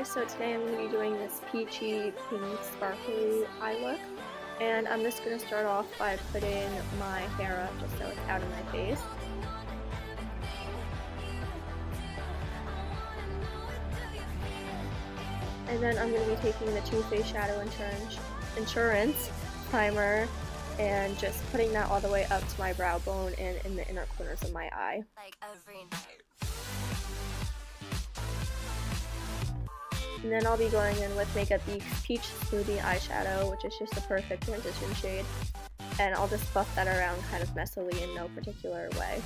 guys, so today I'm going to be doing this peachy pink sparkly eye look, and I'm just going to start off by putting my hair up just so it's out of my face. And then I'm going to be taking the Too Faced Shadow Insurance primer and just putting that all the way up to my brow bone and in the inner corners of my eye. And then I'll be going in with Makeup Geek's Peach Smoothie eyeshadow, which is just a perfect transition shade. And I'll just buff that around kind of messily in no particular way.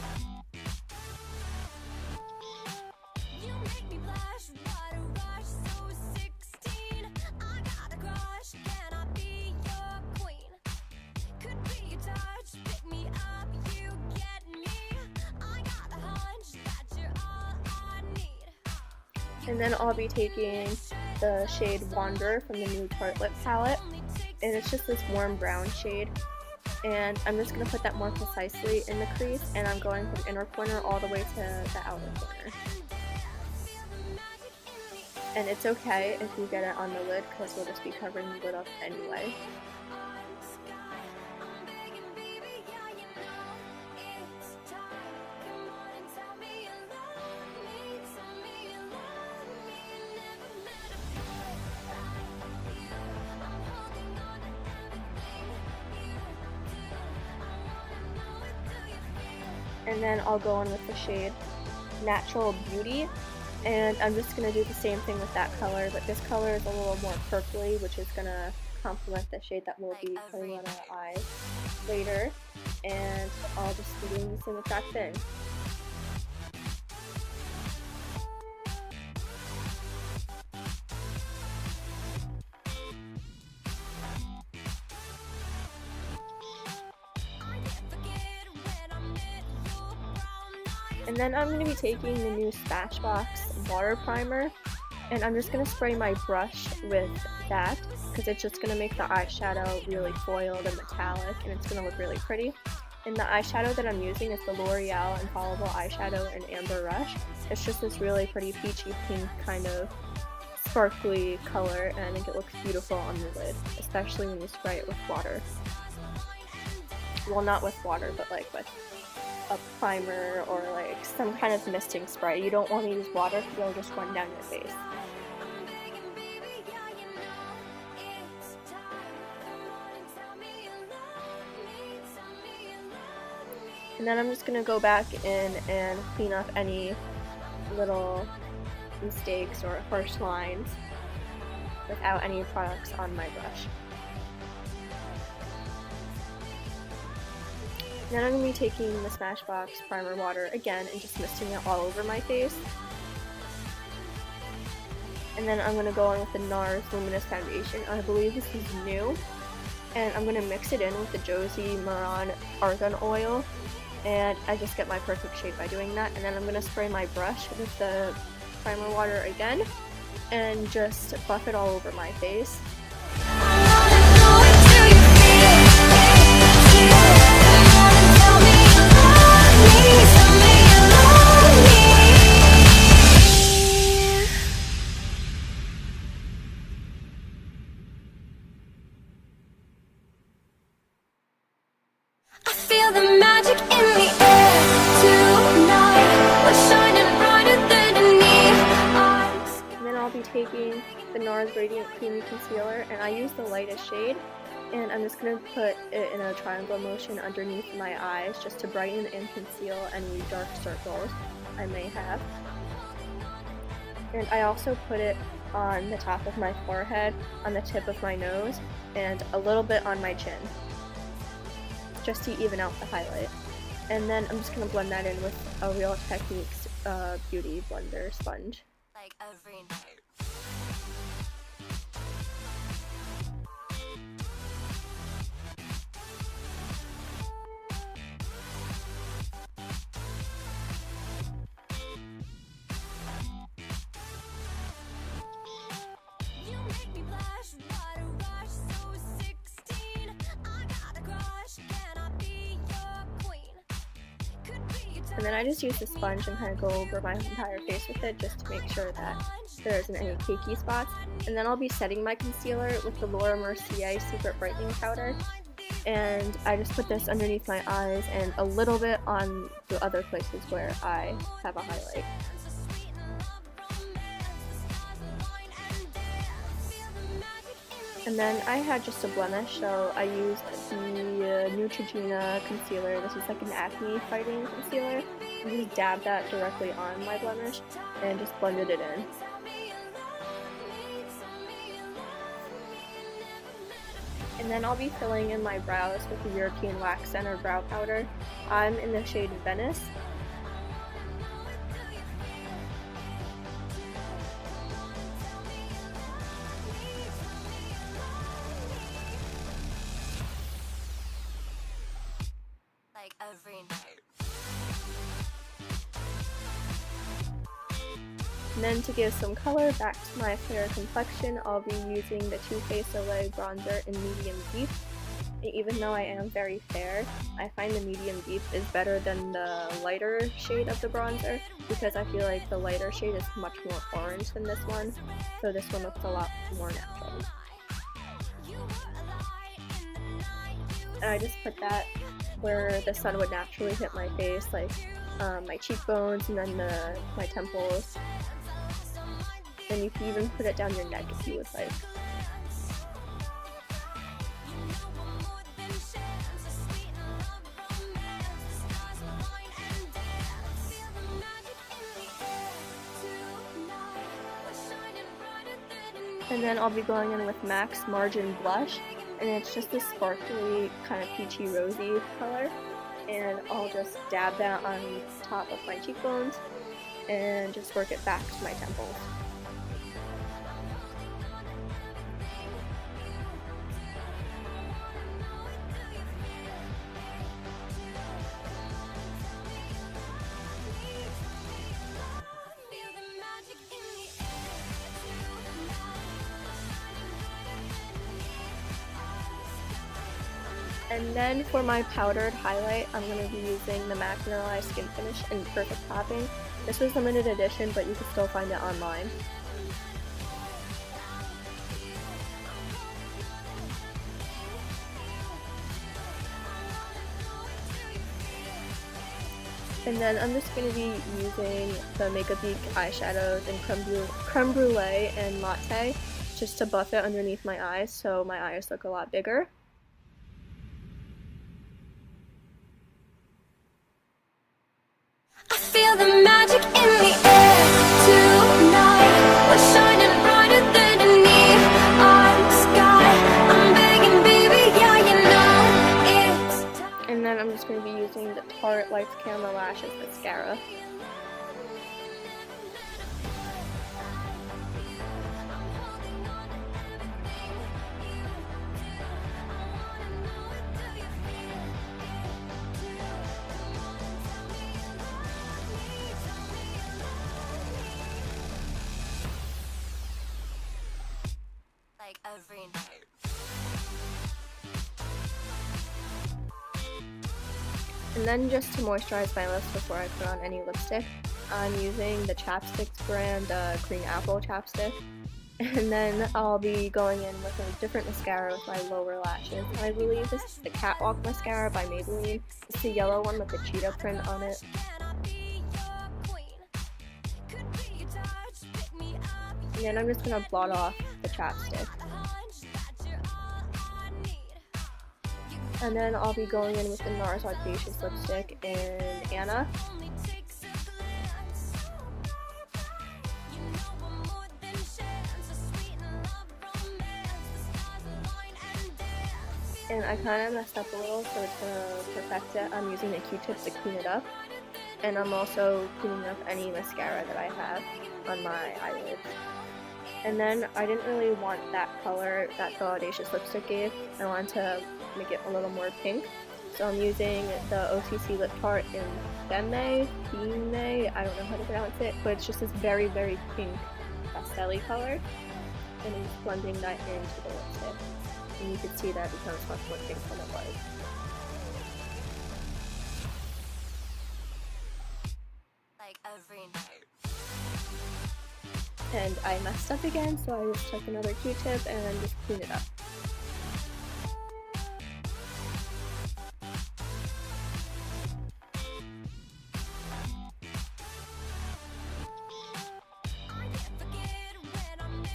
And then I'll be taking the shade Wander from the new Tartelette palette, and it's just this warm brown shade, and I'm just going to put that more precisely in the crease, and I'm going from inner corner all the way to the outer corner. And it's okay if you get it on the lid because we'll just be covering the lid up anyway. And then I'll go in with the shade Natural Beauty, and I'm just going to do the same thing with that color, but this color is a little more purpley, which is going to complement the shade that we'll be putting on our eyes later, and I'll just be doing the same exact thing. And then I'm going to be taking the new Smashbox water primer, and I'm just going to spray my brush with that because it's just going to make the eyeshadow really foiled and metallic, and it's going to look really pretty. And the eyeshadow that I'm using is the Loreal Infallible eyeshadow in Amber Rush. It's just this really pretty peachy pink kind of sparkly color, and I think it looks beautiful on the lid, especially when you spray it with water. Well, not with water, but like with a primer or like some kind of misting spray. You don't want to use water because it'll just run down your face. And then I'm just going to go back in and clean up any little mistakes or harsh lines without any products on my brush. Then I'm going to be taking the Smashbox primer water again and just misting it all over my face. And then I'm going to go in with the Nars Luminous foundation. I believe this is new. And I'm going to mix it in with the Josie Maron Argan oil. And I just get my perfect shade by doing that. And then I'm going to spray my brush with the primer water again and just buff it all over my face. Taking the Nars Radiant Creamy Concealer, and I use the lightest shade, and I'm just going to put it in a triangle motion underneath my eyes just to brighten and conceal any dark circles I may have. And I also put it on the top of my forehead, on the tip of my nose, and a little bit on my chin, just to even out the highlight. And then I'm just going to blend that in with a Real Techniques Beauty Blender sponge. Like every night. And then I just use the sponge and kind of go over my entire face with it just to make sure that there isn't any cakey spots. And then I'll be setting my concealer with the Mercier Secret Brightening Powder. And I just put this underneath my eyes and a little bit on the other places where I have a highlight. And then I had just a blemish, so I used the Neutrogena concealer. This is like an acne fighting concealer. I just dabbed that directly on my blemish and just blended it in. And then I'll be filling in my brows with the European Wax Center Brow Powder. I'm in the shade Venice. And then to give some color back to my fair complexion, I'll be using the Too Faced Soleil bronzer in medium deep. And even though I am very fair, I find the medium deep is better than the lighter shade of the bronzer because I feel like the lighter shade is much more orange than this one, so this one looks a lot more natural. And I just put that where the sun would naturally hit my face, like my cheekbones and then my temples. And you can even put it down your neck if you would like. And then I'll be going in with MAC's Margin Blush, and it's just this sparkly kind of peachy rosy color. And I'll just dab that on top of my cheekbones and just work it back to my temples. And then for my powdered highlight, I'm going to be using the MAC Mineralized Skin Finish in Perfect Topping. This was limited edition, but you can still find it online. And then I'm just going to be using the Makeup Geek eyeshadows in Creme Brulee and Latte just to buff it underneath my eyes so my eyes look a lot bigger. Feel the magic in the air tonight. We're shining brighter than a neon sky. I'm begging, baby, yeah, you know it's time. And then I'm just going to be using the Tarte Lights Camera Lashes mascara. Every night. And then just to moisturize my lips before I put on any lipstick, I'm using the Chapsticks brand Green Apple Chapstick. And then I'll be going in with a different mascara with my lower lashes. And I believe this is the Catwalk Mascara by Maybelline. It's the yellow one with the cheetah print on it. And then I'm just going to blot off the chapstick. And then I'll be going in with the Nars Audacious Lipstick in Anna. And I kind of messed up a little, so to perfect it, I'm using a Q-tip to clean it up. And I'm also cleaning up any mascara that I have on my eyelids. And then I didn't really want that color that the Audacious Lipstick gave. I wanted to make it a little more pink. So I'm using the OTC Lip Tart in Femme, I don't know how to pronounce it, but it's just this very, very pink pastel-y color. And I'm just blending that into the lipstick. And you can see that it becomes much more pink than it was. and I messed up again, so I just took another Q-tip and just cleaned it up.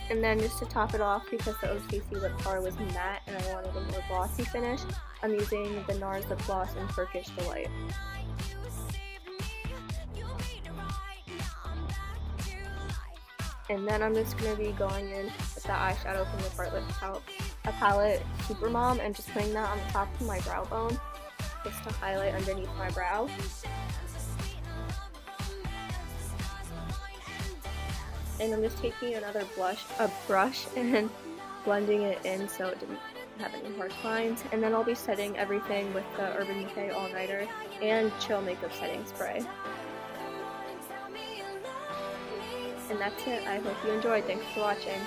And then just to top it off, because the OTC lip color was matte and I wanted a more glossy finish, I'm using the Nars lip gloss in Turkish Delight. And then I'm just going to be going in with the eyeshadow from the Tarte palette Supermom and just putting that on the top of my brow bone just to highlight underneath my brow. And I'm just taking another brush and blending it in so it didn't have any harsh lines. And then I'll be setting everything with the Urban Decay All Nighter and Chill Makeup Setting Spray. And that's it. I hope you enjoyed. Thanks for watching.